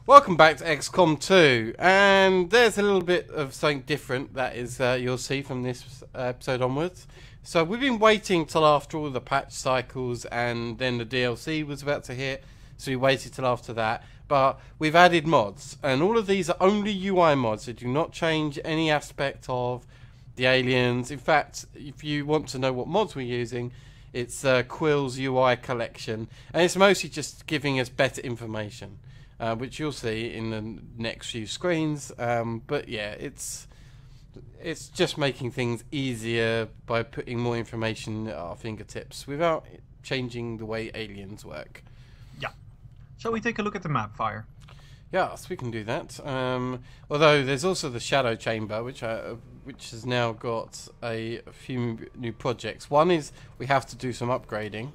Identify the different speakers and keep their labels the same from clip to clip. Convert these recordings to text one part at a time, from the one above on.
Speaker 1: Welcome back to XCOM 2, and there's a little bit of something different that is you'll see from this episode onwards. So we've been waiting till after all the patch cycles and then the DLC was about to hit, so we waited till after that. But we've added mods, and all of these are only UI mods. They do not change any aspect of the aliens. In fact, if you want to know what mods we're using, it's Quill's UI collection, and it's mostly just giving us better information. Which you'll see in the next few screens. But yeah, it's just making things easier by putting more information at our fingertips without changing the way aliens work.
Speaker 2: Yeah. Shall we take a look at the map, Fire?
Speaker 1: Yes, we can do that. Although there's also the Shadow Chamber, which has now got a few new projects. One is we have to do some upgrading.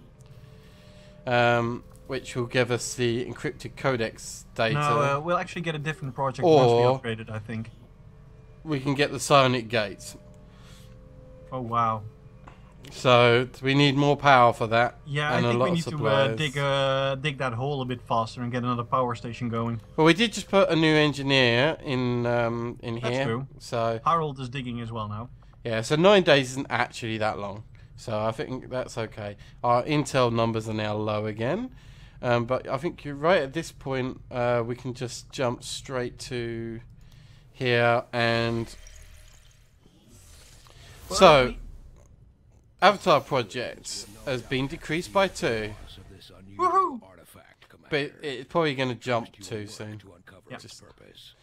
Speaker 1: Which will give us the encrypted codex data.
Speaker 2: No, we'll actually get a different project once we upgrade it, I think.
Speaker 1: We can get the psionic gates.
Speaker 2: Oh, wow.
Speaker 1: So, we need more power for that.
Speaker 2: Yeah,
Speaker 1: and
Speaker 2: I think we need
Speaker 1: to
Speaker 2: dig that hole a bit faster and get another power station going.
Speaker 1: Well, we did just put a new engineer in here.
Speaker 2: That's true.
Speaker 1: So
Speaker 2: Harold is digging as well now.
Speaker 1: yeah, so 9 days isn't actually that long. So I think that's okay. Our intel numbers are now low again. But I think you're right at this point. We can just jump straight to here and
Speaker 2: Well,
Speaker 1: so Avatar project has been decreased by 2.
Speaker 2: Woohoo!
Speaker 1: But it's probably going to jump too soon.
Speaker 2: Yeah.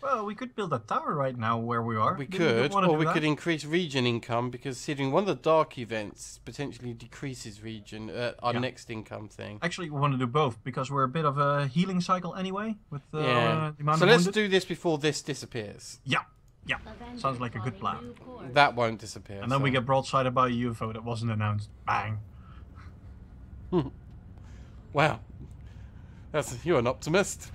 Speaker 2: Well, we could build a tower right now where we are.
Speaker 1: We
Speaker 2: Didn't
Speaker 1: could,
Speaker 2: wanna
Speaker 1: or
Speaker 2: do
Speaker 1: we
Speaker 2: that?
Speaker 1: could increase region income, because considering one of the dark events potentially decreases region, our
Speaker 2: Yeah.
Speaker 1: next income thing.
Speaker 2: Actually, we want to do both because we're a bit of a healing cycle anyway. With
Speaker 1: Yeah.
Speaker 2: the amount
Speaker 1: So
Speaker 2: of
Speaker 1: let's
Speaker 2: wounded.
Speaker 1: do this before this disappears.
Speaker 2: Yeah, yeah. Sounds like a good plan.
Speaker 1: That won't disappear.
Speaker 2: And then we
Speaker 1: so-
Speaker 2: get broadsided by a UFO that wasn't announced. Bang.
Speaker 1: Wow. You're an optimist.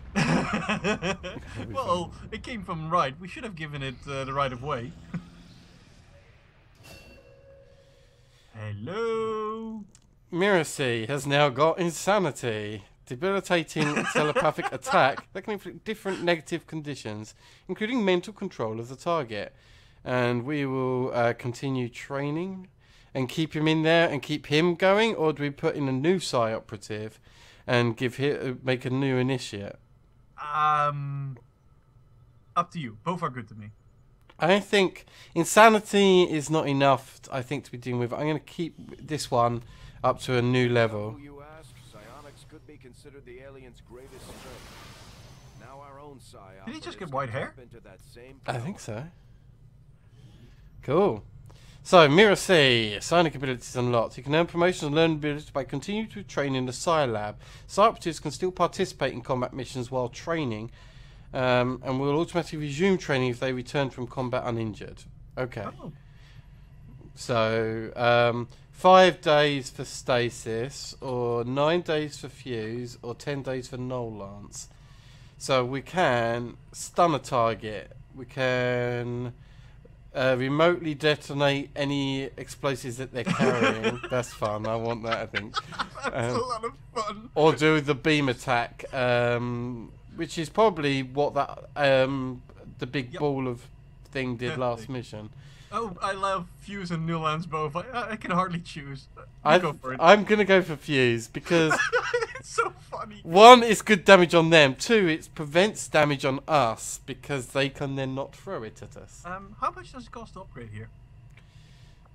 Speaker 2: Well, it came from right. We should have given it the right of way. Hello.
Speaker 1: Miracy has now got insanity. Debilitating telepathic attack that can inflict different negative conditions, including mental control of the target. And we will continue training and keep him in there and keep him going, or do we put in a new Psi operative and make a new initiate?
Speaker 2: Up to you. Both are good to me.
Speaker 1: I think insanity is not enough, I think, to be dealing with. I'm going to keep this one up to a new level.
Speaker 3: You ask, psionics could be considered the alien's greatest strength. Now our own psi
Speaker 2: Did he just get
Speaker 3: operatives
Speaker 2: white
Speaker 3: can
Speaker 2: hair?
Speaker 3: tap into that same
Speaker 1: I
Speaker 3: power.
Speaker 1: think so. Cool. So, Mirror C, psionic abilities unlocked. You can earn promotions and learn abilities by continuing to train in the Psi Lab. Psi operatives can still participate in combat missions while training, and will automatically resume training if they return from combat uninjured. Okay.
Speaker 2: Oh.
Speaker 1: So, 5 days for stasis, or 9 days for fuse, or 10 days for null lance. So we can stun a target. We can remotely detonate any explosives that they're carrying. That's fun. I want that, I think.
Speaker 2: That's a lot of fun.
Speaker 1: Or do the beam attack, which is probably what that the big
Speaker 2: Yep.
Speaker 1: ball of thing did last
Speaker 2: Definitely.
Speaker 1: mission.
Speaker 2: Oh, I love Fuse and Newlands both. I can hardly choose. You go for it.
Speaker 1: I'm gonna go for fuse because
Speaker 2: It's so funny.
Speaker 1: 1, it's good damage on them. 2, it prevents damage on us because they can then not throw it at us.
Speaker 2: How much does it cost to upgrade here?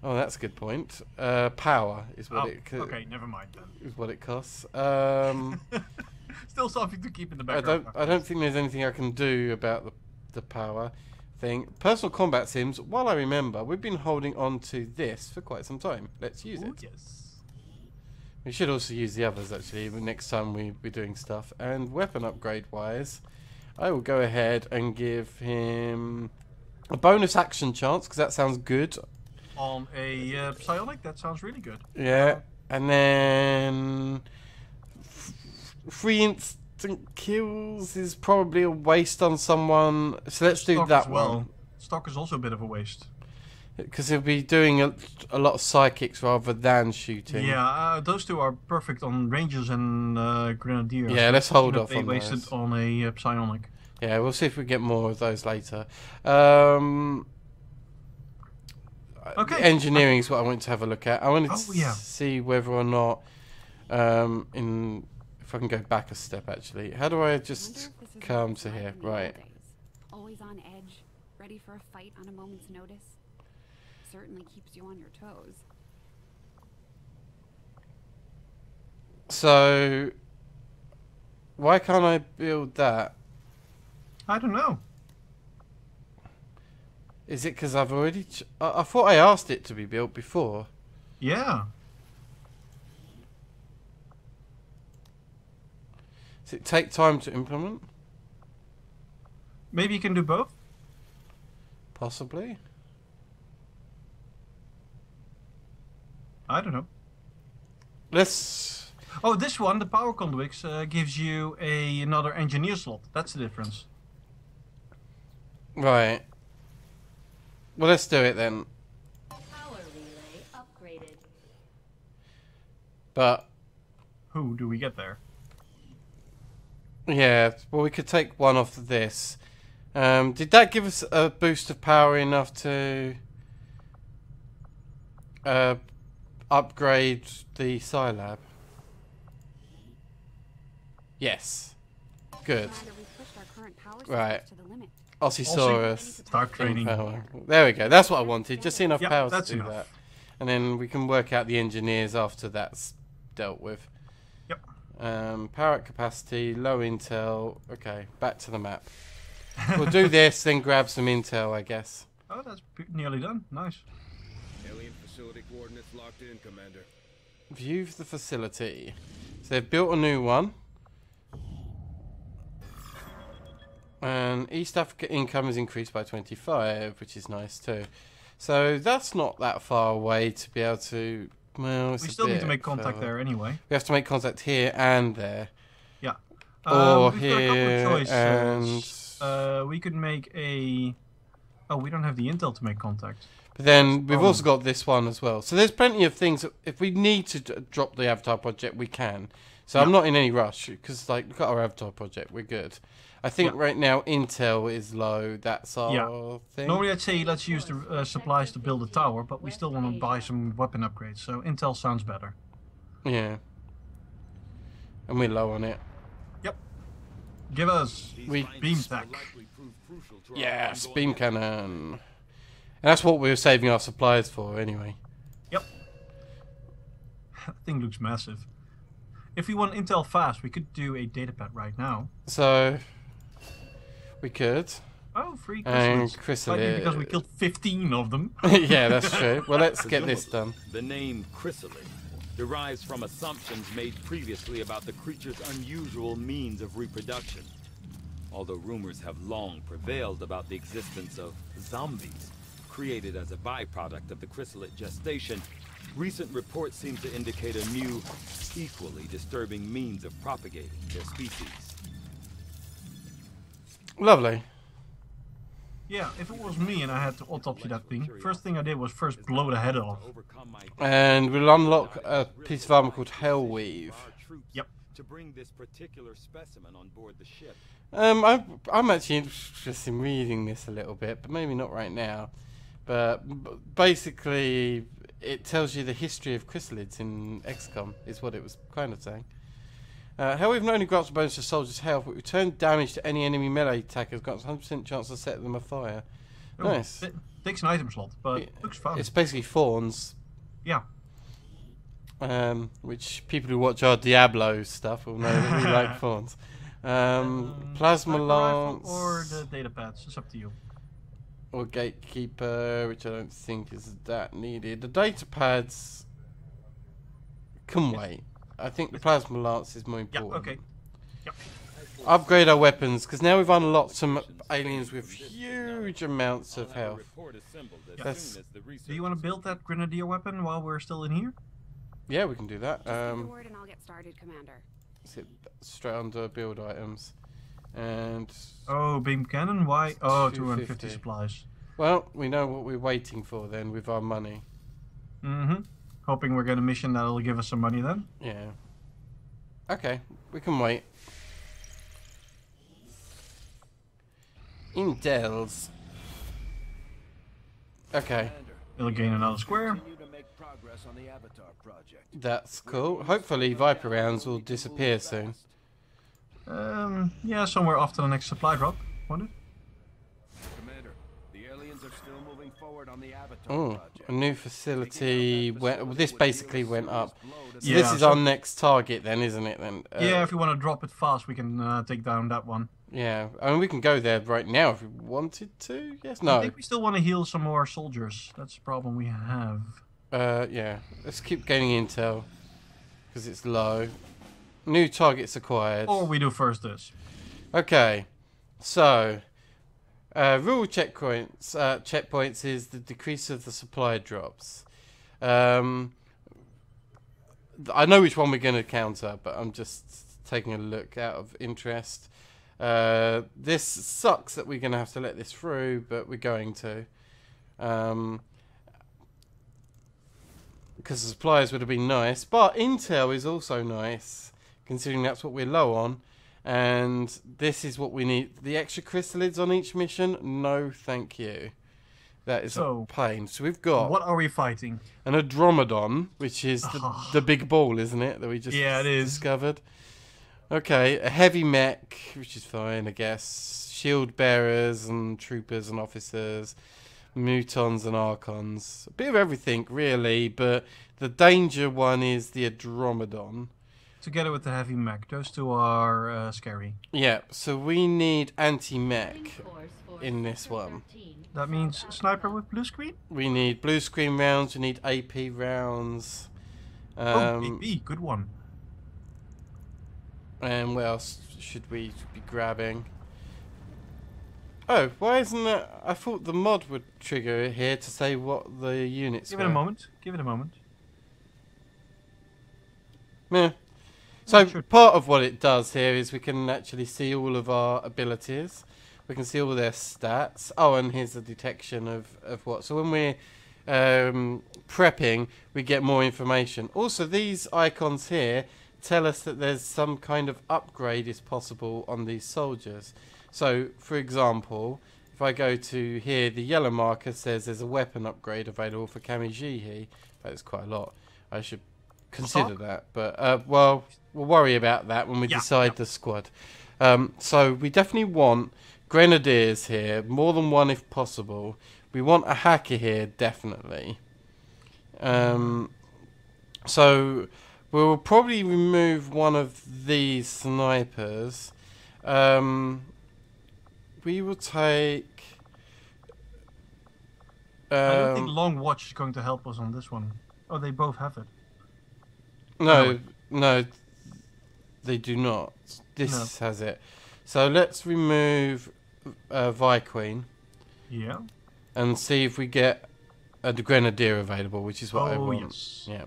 Speaker 1: Oh, that's a good point. Power is what
Speaker 2: Okay, never mind then.
Speaker 1: is what it costs.
Speaker 2: Still something to keep in the
Speaker 1: I
Speaker 2: background.
Speaker 1: don't think there's anything I can do about the power thing. Personal combat sims. While I remember, we've been holding on to this for quite some time. Let's use
Speaker 2: Ooh,
Speaker 1: it.
Speaker 2: yes.
Speaker 1: We should also use the others actually next time we're doing stuff. And weapon upgrade wise, I will go ahead and give him a bonus action chance because that sounds good.
Speaker 2: On a psionic, that sounds really good.
Speaker 1: Yeah, and then 3 instant kills is probably a waste on someone. So let's do
Speaker 2: Stock
Speaker 1: that
Speaker 2: as well.
Speaker 1: one.
Speaker 2: Stock is also a bit of a waste.
Speaker 1: Because he'll be doing a lot of psychics rather than shooting.
Speaker 2: Yeah, those two are perfect on Rangers and Grenadiers.
Speaker 1: Yeah, let's hold off
Speaker 2: They
Speaker 1: on
Speaker 2: wasted
Speaker 1: those.
Speaker 2: on a psionic.
Speaker 1: Yeah, we'll see if we get more of those later.
Speaker 2: Okay.
Speaker 1: Engineering is what I want to have a look at. I wanted to
Speaker 2: yeah.
Speaker 1: see whether or not, if I can go back a step actually. How do I just come to here? Right.
Speaker 4: Always on edge, ready for a fight on a moment's notice. Certainly keeps you on your toes.
Speaker 1: So, why can't I build that?
Speaker 2: I don't know.
Speaker 1: Is it because I've already... I thought I asked it to be built before.
Speaker 2: Yeah.
Speaker 1: Does it take time to implement?
Speaker 2: Maybe you can do both?
Speaker 1: Possibly.
Speaker 2: I don't know.
Speaker 1: Let's...
Speaker 2: Oh, this one, the power conduits, gives you another engineer slot. That's the difference.
Speaker 1: Right. Well, let's do it then.
Speaker 5: Power relay upgraded.
Speaker 1: But...
Speaker 2: Who do we get there?
Speaker 1: Yeah, well, we could take one off of this. Did that give us a boost of power enough to upgrade the Scilab? Yes. Good.
Speaker 4: Commander, we've pushed our current power
Speaker 1: Right.
Speaker 4: source to the limit.
Speaker 1: Ossisaurus.
Speaker 2: Start training.
Speaker 1: Power. There we go. That's what I wanted. Just enough
Speaker 2: Yep,
Speaker 1: power to
Speaker 2: that's
Speaker 1: do
Speaker 2: enough.
Speaker 1: that. And then we can work out the engineers after that's dealt with.
Speaker 2: Yep.
Speaker 1: Power at capacity, low intel. Okay, back to the map. We'll do this, then grab some intel, I guess.
Speaker 2: Oh, that's nearly done. Nice.
Speaker 3: Alien facility coordinates locked in, Commander.
Speaker 1: View the facility. So they've built a new one. And East Africa income is increased by 25, which is nice too. So that's not that far away to be able to... Well, it's
Speaker 2: We
Speaker 1: a
Speaker 2: still need
Speaker 1: bit
Speaker 2: to make contact
Speaker 1: further.
Speaker 2: there anyway.
Speaker 1: We have to make contact here and there.
Speaker 2: Yeah.
Speaker 1: Or
Speaker 2: we've
Speaker 1: here
Speaker 2: got a couple of choices.
Speaker 1: and...
Speaker 2: We could make a... Oh, we don't have the intel to make contact.
Speaker 1: But then we've also got this one as well. So there's plenty of things. If we need to drop the Avatar project, we can. So I'm not in any rush because, like, look at our Avatar project. We're good. I think right now Intel is low. That's our thing.
Speaker 2: Normally I'd say let's use the supplies to build a tower, but we still want to buy some weapon upgrades. So intel sounds better.
Speaker 1: Yeah. And we're low on it.
Speaker 2: Yep. Give us beam tech.
Speaker 1: Yes, beam cannon. And that's what we were saving our supplies for anyway.
Speaker 2: Yep. That thing looks massive. If we want intel fast, we could do a datapad right now.
Speaker 1: So we could.
Speaker 2: Oh, free
Speaker 1: And
Speaker 2: chrysalids.
Speaker 1: chrysalid.
Speaker 2: Likely because we killed 15 of them.
Speaker 1: Yeah, that's true. Well, let's get this done.
Speaker 6: The name chrysalid derives from assumptions made previously about the creature's unusual means of reproduction. Although rumors have long prevailed about the existence of zombies created as a byproduct of the chrysalid gestation, recent reports seem to indicate a new, equally disturbing means of propagating their species.
Speaker 1: Lovely.
Speaker 2: Yeah, if it was me and I had to autopsy that thing, first thing I did was first blow the head off.
Speaker 1: And we'll unlock a piece of armor called Hellweave.
Speaker 2: Yep.
Speaker 6: To bring this particular specimen on board the ship.
Speaker 1: I'm actually interested in reading this a little bit, but maybe not right now. But basically, it tells you the history of chrysalids in XCOM, is what it was kind of saying. Hellweave not only grants a bonus to soldiers' health, but return damage to any enemy melee attackers, grants 100% chance to set them afire.
Speaker 2: Oh,
Speaker 1: Nice.
Speaker 2: Takes an item slot, but looks fun.
Speaker 1: It's basically fawns.
Speaker 2: Yeah.
Speaker 1: Which people who watch our Diablo stuff will know that we like fawns. Plasma
Speaker 2: Sniper rifle
Speaker 1: lance.
Speaker 2: or the datapads, it's up to you.
Speaker 1: Or gatekeeper, which I don't think is that needed. The data pads can wait. I think the plasma lance is more
Speaker 2: Yeah,
Speaker 1: important.
Speaker 2: okay. Yep.
Speaker 1: Upgrade our weapons, because now we've unlocked some aliens with huge amounts of health. That's-
Speaker 2: Do you want to build that grenadier weapon while we're still in here?
Speaker 1: Yeah, we can do that.
Speaker 4: Just give the word and I'll get started, Commander.
Speaker 1: Sit straight under build items. And,
Speaker 2: Oh, beam cannon? Why? Oh, 250
Speaker 1: 250
Speaker 2: supplies.
Speaker 1: well, we know what we're waiting for then with our money.
Speaker 2: Mm-hmm. Hoping we're going to mission that'll give us some money then.
Speaker 1: Yeah. Okay, we can wait. Intels. Okay.
Speaker 3: Commander,
Speaker 2: We'll gain another square.
Speaker 3: continue to make progress on the Avatar project.
Speaker 1: That's cool. Hopefully Viper rounds will disappear soon.
Speaker 2: Yeah, somewhere after the next supply drop. Won't it?
Speaker 3: Commander, the aliens are still moving forward on the Avatar
Speaker 1: Oh,
Speaker 3: project.
Speaker 1: a new facility went. Well, this basically went up. So
Speaker 2: Yeah,
Speaker 1: this is
Speaker 2: so-
Speaker 1: our next target then, isn't it? Then.
Speaker 2: Yeah, if you want to drop it fast, we can take down that one.
Speaker 1: Yeah. I mean, we can go there right now if we wanted to. Yes.
Speaker 2: I
Speaker 1: No.
Speaker 2: think we still want to heal some more soldiers. That's the problem we have.
Speaker 1: Yeah. Let's keep gaining intel because it's low. New targets acquired.
Speaker 2: Or we do first this.
Speaker 1: Okay. So. Rule checkpoints is the decrease of the supply drops. I know which one we're going to counter, but I'm just taking a look out of interest. This sucks that we're going to have to let this through, but we're going to. Because the suppliers would have been nice, but intel is also nice, considering that's what we're low on. And this is what we need. The extra chrysalids on each mission? No, thank you. That is
Speaker 2: So,
Speaker 1: a pain. So we've got
Speaker 2: What are we fighting?
Speaker 1: an Andromedon, which is the big ball, isn't it? That we just
Speaker 2: Yeah, it is.
Speaker 1: discovered. Okay, a heavy mech, which is fine, I guess. Shield bearers and troopers and officers. Mutons and Archons. A bit of everything, really, but the danger one is the Andromedon.
Speaker 2: Together with the heavy mech. Those two are scary.
Speaker 1: Yeah, so we need anti-mech
Speaker 5: Reinforce for
Speaker 1: in this
Speaker 5: Sector
Speaker 1: one.
Speaker 5: 13.
Speaker 2: That means sniper with blue screen?
Speaker 1: We need blue screen rounds, we need AP rounds.
Speaker 2: Oh, AP, good one.
Speaker 1: And what else should we be grabbing? Oh, why isn't that? I thought the mod would trigger it here to say what the units
Speaker 2: Give
Speaker 1: were.
Speaker 2: it a moment. Give it a moment.
Speaker 1: Meh. So
Speaker 2: Sure.
Speaker 1: part of what it does here is we can actually see all of our abilities. We can see all their stats. Oh, and here's the detection of what. So when we're prepping, we get more information. Also, these icons here tell us that there's some kind of upgrade is possible on these soldiers. So, for example, if I go to here, the yellow marker says there's a weapon upgrade available for Kamijihi. That's quite a lot. I should consider that. But, well, we'll worry about that when we decide the squad. So, we definitely want grenadiers here, more than one if possible. We want a hacker here, definitely. So, we'll probably remove one of these snipers. We will take...
Speaker 2: I don't think Long Watch is going to help us on this one. Oh, they both have it.
Speaker 1: No, they do not. This has it. So let's remove Vi-Queen
Speaker 2: Yeah.
Speaker 1: and see if we get a Grenadier available, which is what I want.
Speaker 2: Yes.
Speaker 1: Yeah.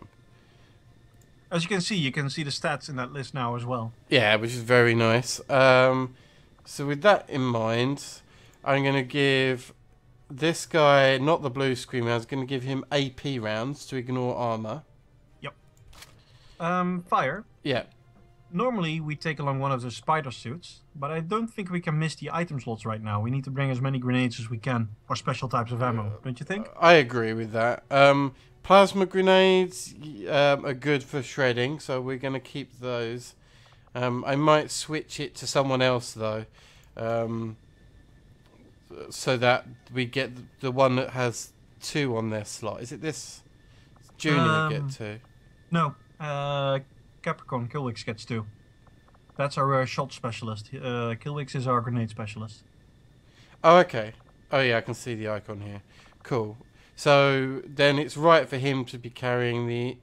Speaker 2: As you can see the stats in that list now as well.
Speaker 1: Yeah, which is very nice. So with that in mind, I'm going to give this guy, not the blue screen rounds, going to give him AP rounds to ignore armor.
Speaker 2: Yep. Fire.
Speaker 1: Yeah.
Speaker 2: Normally we take along one of the spider suits, but I don't think we can miss the item slots right now. We need to bring as many grenades as we can, or special types of ammo, don't you think?
Speaker 1: I agree with that. Plasma grenades are good for shredding, so we're going to keep those. I might switch it to someone else though, so that we get the one that has 2 on their slot. Is it this Junior get 2?
Speaker 2: No, Capricorn Kilwix gets 2. That's our shot specialist. Kilwix is our grenade specialist.
Speaker 1: Oh, okay. Oh yeah, I can see the icon here. Cool. So then it's right for him to be carrying the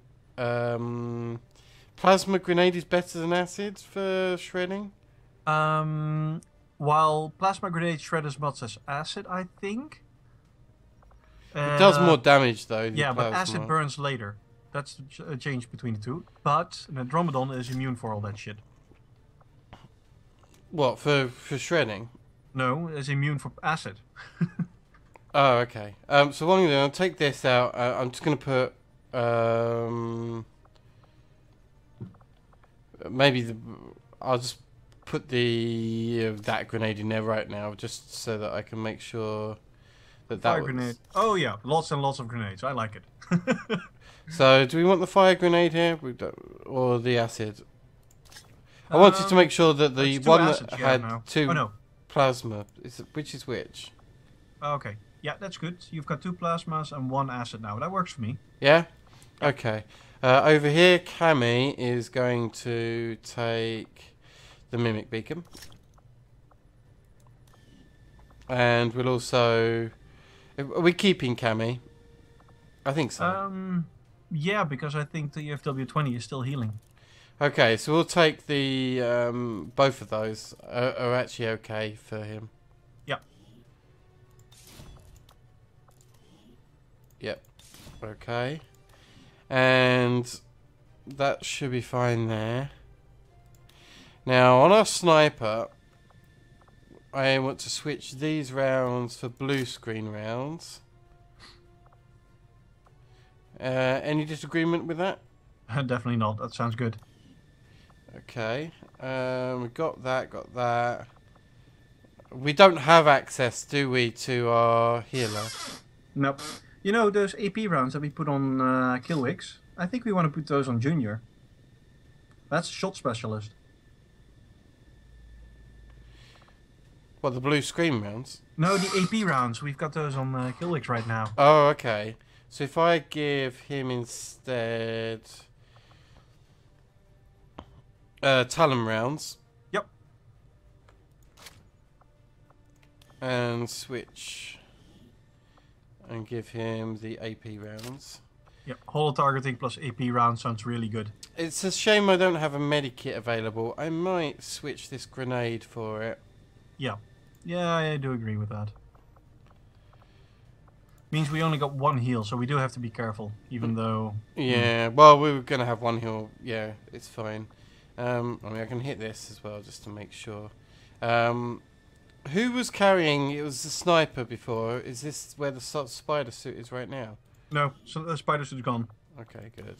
Speaker 1: plasma grenade is better than acid for shredding.
Speaker 2: While plasma grenade shred as much as acid, I think.
Speaker 1: It does more damage though. the
Speaker 2: Yeah, but
Speaker 1: plasma.
Speaker 2: acid burns later. That's a change between the two. But an Andromedon is immune for all that shit.
Speaker 1: What for shredding?
Speaker 2: No, is immune for acid.
Speaker 1: Oh, okay. So what I'm gonna do, I'll take this out. I'm just gonna put maybe I'll just put the that grenade in there right now, just so that I can make sure that
Speaker 2: Fire
Speaker 1: was...
Speaker 2: grenade. Oh yeah, lots and lots of grenades. I like it.
Speaker 1: So, do we want the fire grenade here, or the acid? I wanted to make sure that the
Speaker 2: it's two
Speaker 1: one
Speaker 2: acids
Speaker 1: that
Speaker 2: you have
Speaker 1: had
Speaker 2: now.
Speaker 1: 2
Speaker 2: Oh no.
Speaker 1: plasma, which is which?
Speaker 2: Okay. Yeah, that's good. You've got 2 plasmas and 1 acid now. That works for me.
Speaker 1: Yeah? Okay. Over here, Cammy is going to take the Mimic Beacon. And we'll also... Are we keeping Cammy? I think so.
Speaker 2: Yeah, because I think the FW20 is still healing.
Speaker 1: Okay, so we'll take the... both of those are actually okay for him.
Speaker 2: Yeah.
Speaker 1: Yep. Okay. And that should be fine there. Now, on our sniper, I want to switch these rounds for blue screen rounds. Any disagreement with that?
Speaker 2: Definitely not. That sounds good.
Speaker 1: Okay. We got that. We don't have access, do we, to our healer?
Speaker 2: Nope. You know those AP rounds that we put on Killwix? I think we want to put those on Junior. That's a shot specialist.
Speaker 1: What, the blue screen rounds?
Speaker 2: No, the AP rounds. We've got those on Killwix right now.
Speaker 1: Oh, okay. So if I give him instead Talon rounds.
Speaker 2: Yep.
Speaker 1: And switch and give him the AP rounds.
Speaker 2: Yep. Holo targeting plus AP round sounds really good.
Speaker 1: It's a shame I don't have a medikit available. I might switch this grenade for it.
Speaker 2: Yeah. Yeah, I do agree with that. Means we only got 1 heal, so we do have to be careful, even though...
Speaker 1: Yeah, well, we were going to have 1 heal. Yeah, it's fine. I mean, I can hit this as well, just to make sure. Who was carrying... It was the sniper before. Is this where the spider suit is right now?
Speaker 2: No, so the spider suit's gone.
Speaker 1: Okay, good.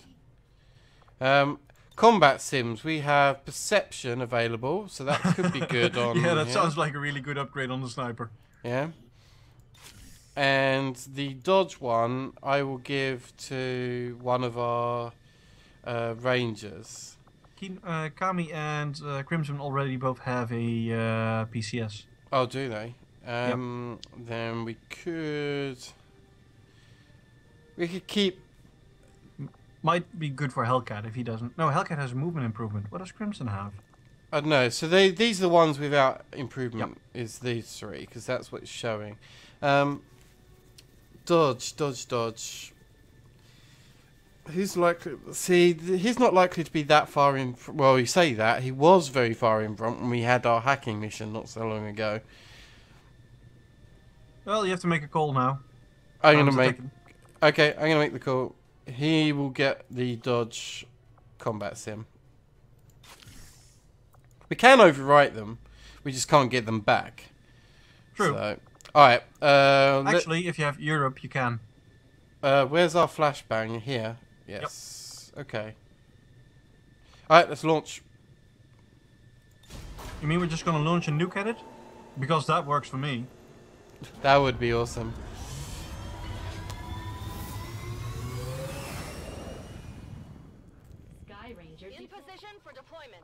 Speaker 1: Combat sims. We have perception available, so that could be good on...
Speaker 2: Yeah, that sounds like a really good upgrade on the sniper.
Speaker 1: Yeah. And the dodge one, I will give to one of our rangers.
Speaker 2: Kami and Crimson already both have a PCS.
Speaker 1: Oh, do they?
Speaker 2: Yep.
Speaker 1: Then we could keep...
Speaker 2: Might be good for Hellcat if he doesn't... No, Hellcat has a movement improvement. What does Crimson have?
Speaker 1: I don't know. So these are the ones without improvement, is these 3, because that's what it's showing. Dodge. Who's likely... See, he's not likely to be that far in... Well, you say that. He was very far in front when we had our hacking mission not so long ago.
Speaker 2: Well, you have to make a call now.
Speaker 1: I'm going to make... Okay, I'm going to make the call. He will get the dodge combat sim. We can overwrite them. We just can't get them back.
Speaker 2: True.
Speaker 1: So, alright.
Speaker 2: Actually, if you have Europe, you can.
Speaker 1: Where's our flashbang? Here. Yes. Yep. Okay. Alright, let's launch.
Speaker 2: You mean we're just going to launch a nuke at it? Because that works for me.
Speaker 1: That would be awesome.
Speaker 5: Sky Ranger
Speaker 7: In position for deployment.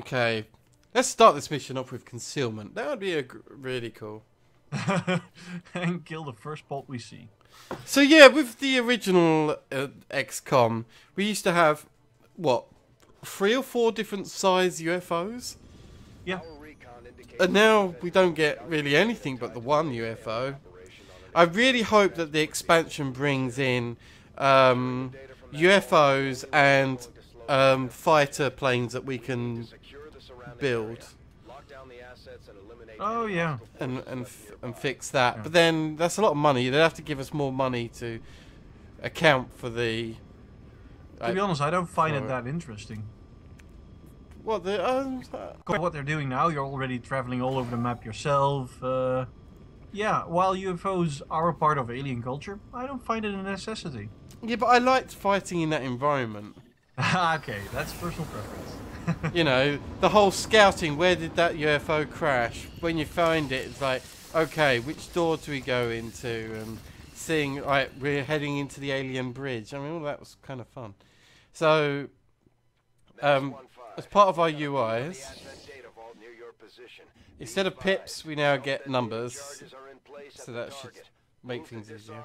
Speaker 1: Okay. Let's start this mission off with concealment. That would be really cool.
Speaker 2: And kill the first bolt we see.
Speaker 1: So yeah, with the original XCOM, we used to have, what, 3 or 4 different size UFOs?
Speaker 2: Yeah.
Speaker 1: And now we don't get really anything but the 1 UFO. I really hope that the expansion brings in UFOs and fighter planes that we can build.
Speaker 2: Oh yeah.
Speaker 1: And fix that. Yeah. But then that's a lot of money. They'd have to give us more money to account for the...
Speaker 2: To be honest, I don't find it that interesting.
Speaker 1: What
Speaker 2: what they're doing now, you're already traveling all over the map yourself. Yeah, while UFOs are a part of alien culture, I don't find it a necessity.
Speaker 1: Yeah, but I liked fighting in that environment.
Speaker 2: Okay, that's personal preference.
Speaker 1: You know, the whole scouting, where did that UFO crash? When you find it, it's like, okay, which door do we go into? And seeing, right, we're heading into the alien bridge. I mean, all that was kind of fun. So, as part of our UIs, instead of pips, we now get numbers. So that should make things easier.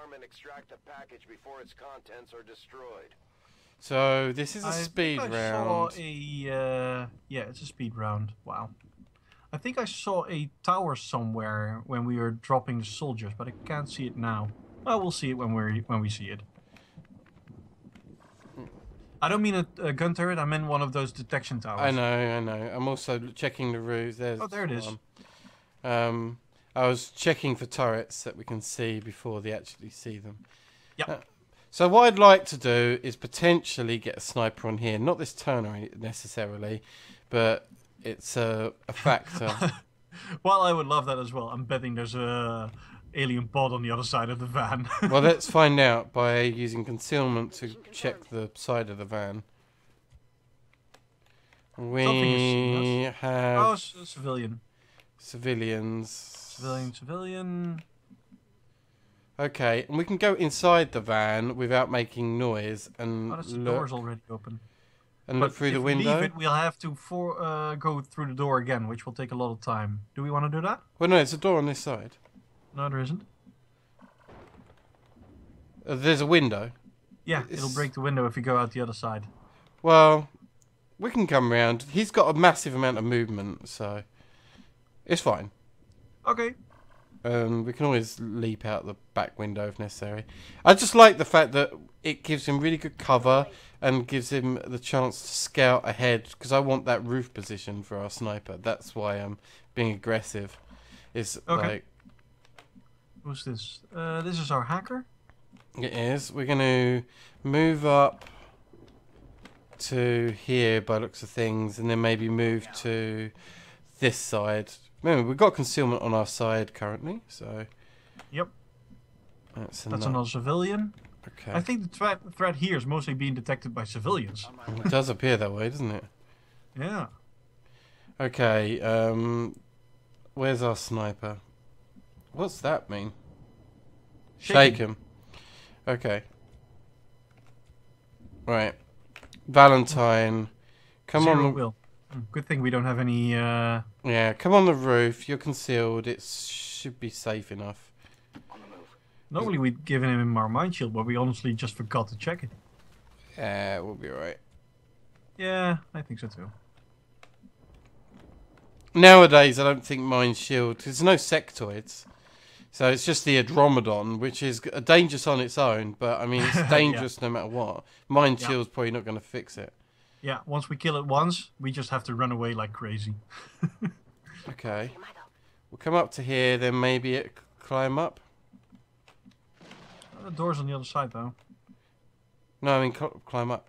Speaker 1: So this is a speed round.
Speaker 2: Yeah, it's a speed round. Wow. I think I saw a tower somewhere when we were dropping the soldiers, but I can't see it now. Well, we'll see it when we see it. I don't mean a gun turret. I meant one of those detection towers.
Speaker 1: I know. I'm also checking the roofs. There's
Speaker 2: there it is.
Speaker 1: I was checking for turrets that we can see before they actually see them.
Speaker 2: Yep.
Speaker 1: So what I'd like to do is potentially get a sniper on here. Not this turner necessarily, but it's a factor.
Speaker 2: Well, I would love that as well. I'm betting there's a alien pod on the other side of the van.
Speaker 1: Well, let's find out by using concealment to check the side of the van. We have...
Speaker 2: Oh, it's a civilian.
Speaker 1: Civilians.
Speaker 2: Civilian.
Speaker 1: Okay, and we can go inside the van without making noise and
Speaker 2: The door's already open.
Speaker 1: And look through the window.
Speaker 2: Leave it, we'll have to go through the door again, which will take a lot of time. Do we want to do that?
Speaker 1: Well, no, it's a door on this side.
Speaker 2: No, there isn't.
Speaker 1: There's a window.
Speaker 2: Yeah, it'll break the window if we go out the other side.
Speaker 1: Well, we can come round. He's got a massive amount of movement, so it's fine.
Speaker 2: Okay.
Speaker 1: We can always leap out the back window if necessary. I just like the fact that it gives him really good cover and gives him the chance to scout ahead, because I want that roof position for our sniper. That's why I'm being aggressive. It's
Speaker 2: okay.
Speaker 1: Like...
Speaker 2: Who's this? This is our hacker?
Speaker 1: It is. We're going to move up to here by looks of things, and then maybe move to this side. Remember, we've got concealment on our side currently, so...
Speaker 2: Yep.
Speaker 1: That's
Speaker 2: another civilian.
Speaker 1: Okay.
Speaker 2: I think the threat here is mostly being detected by civilians.
Speaker 1: It does appear that way, doesn't it?
Speaker 2: Yeah.
Speaker 1: Okay, where's our sniper? What's that mean? Shake him. Okay. Right. Valentine. Come on.
Speaker 2: Will. Good thing we don't have any...
Speaker 1: Yeah, come on the roof. You're concealed. It should be safe enough.
Speaker 2: Normally we'd given him our mind shield, but we honestly just forgot to check it.
Speaker 1: Yeah, we'll be alright.
Speaker 2: Yeah, I think so too.
Speaker 1: Nowadays, I don't think mind shield... There's no sectoids. So it's just the Adromedon, which is dangerous on its own, but I mean, it's dangerous no matter what. Mind shield's probably not going to fix it.
Speaker 2: Yeah, once we kill it once, we just have to run away like crazy.
Speaker 1: Okay. We'll come up to here, then maybe it climb up.
Speaker 2: The door's on the other side, though.
Speaker 1: No, I mean climb up.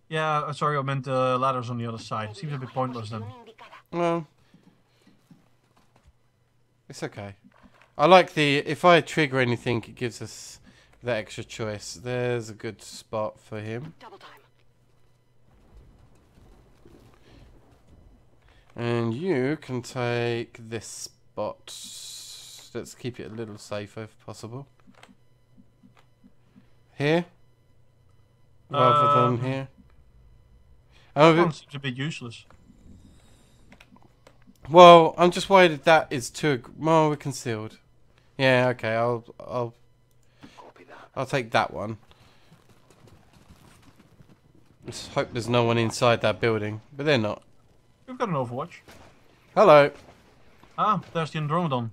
Speaker 2: Yeah, sorry, I meant the ladder's on the other side. Seems a bit pointless then.
Speaker 1: Well, it's okay. I like the... If I trigger anything, it gives us that extra choice. There's a good spot for him. And you can take this spot. Let's keep it a little safer if possible. Here? Rather than here.
Speaker 2: That one seems a bit useless.
Speaker 1: Well, I'm just worried that is too... Well, we're concealed. Yeah, okay, I'll take that one. Just hope there's no one inside that building. But they're not.
Speaker 2: We've got an Overwatch.
Speaker 1: Hello.
Speaker 2: Ah, there's the Andromedon.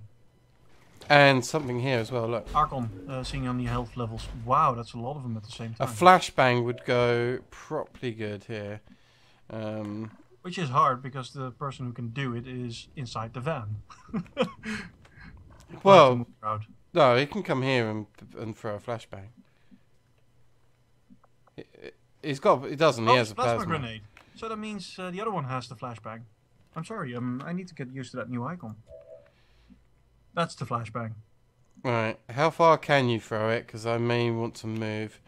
Speaker 1: And something here as well, look.
Speaker 2: Archon, seeing on the health levels. Wow, that's a lot of them at the same time.
Speaker 1: A flashbang would go properly good here.
Speaker 2: Which is hard, because the person who can do it is inside the van.
Speaker 1: Well, no, he can come here and throw a flashbang. He doesn't, he has a plasma
Speaker 2: grenade. So that means the other one has the flashbang. I'm sorry, I need to get used to that new icon. That's the flashbang.
Speaker 1: Right, how far can you throw it? Because I may want to move.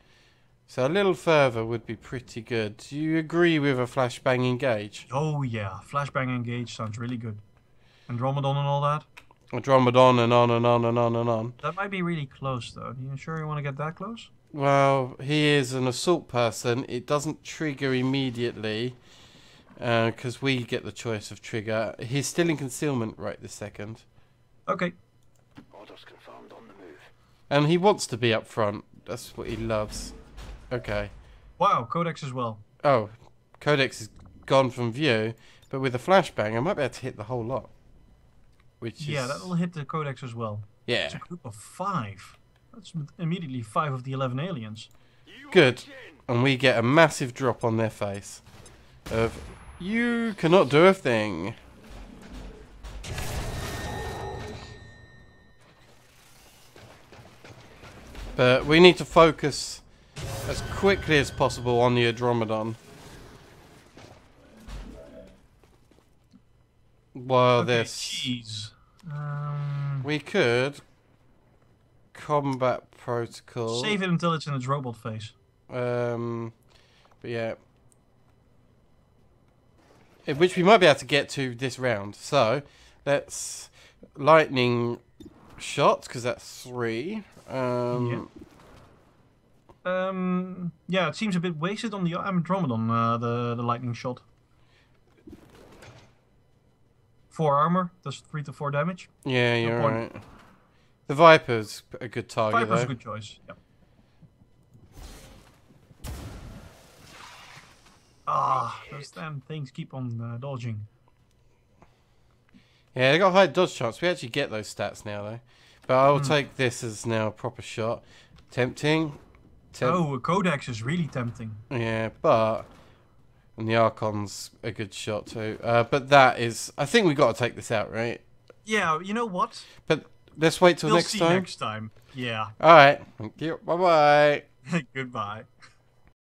Speaker 1: So a little further would be pretty good. Do you agree with a flashbang engage?
Speaker 2: Oh yeah, flashbang engage sounds really good. Andromedon and all that.
Speaker 1: Andromedon and on and on and on and on.
Speaker 2: That might be really close though. Are you sure you want to get that close?
Speaker 1: Well, he is an assault person. It doesn't trigger immediately because we get the choice of trigger. He's still in concealment right this second.
Speaker 2: Okay.
Speaker 3: Orders confirmed on the move.
Speaker 1: And he wants to be up front. That's what he loves. Okay.
Speaker 2: Wow, Codex as well.
Speaker 1: Oh, Codex is gone from view, but with a flashbang, I might be able to hit the whole lot. Which is...
Speaker 2: Yeah, that'll hit the Codex as well.
Speaker 1: Yeah.
Speaker 2: It's a group of 5. That's immediately 5 of the 11 aliens.
Speaker 1: Good. And we get a massive drop on their face of, you cannot do a thing. But we need to focus as quickly as possible on the Andromedon. While
Speaker 2: Okay,
Speaker 1: this...
Speaker 2: jeez.
Speaker 1: We could... Combat protocol.
Speaker 2: Save it until it's in its robot phase.
Speaker 1: But yeah. Which we might be able to get to this round. So, let's... Lightning shots, because that's 3.
Speaker 2: Yeah, it seems a bit wasted on the Andromedon, the lightning shot. 4 armor, does 3 to 4 damage.
Speaker 1: Yeah, you're
Speaker 2: point.
Speaker 1: right. The Viper's a good target,
Speaker 2: Viper's
Speaker 1: though.
Speaker 2: a good choice, yep. Ah, those damn things keep on dodging.
Speaker 1: Yeah, they got high dodge chance. We actually get those stats now, though. But I will take this as now a proper shot. Tempting.
Speaker 2: Oh, a Codex is really tempting.
Speaker 1: Yeah, but... And the Archon's a good shot, too. But that is... I think we got to take this out, right?
Speaker 2: Yeah, you know what?
Speaker 1: But let's wait till
Speaker 2: We'll
Speaker 1: next
Speaker 2: see
Speaker 1: time.
Speaker 2: next time. Yeah.
Speaker 1: Alright. Thank you. Bye-bye.
Speaker 2: Goodbye.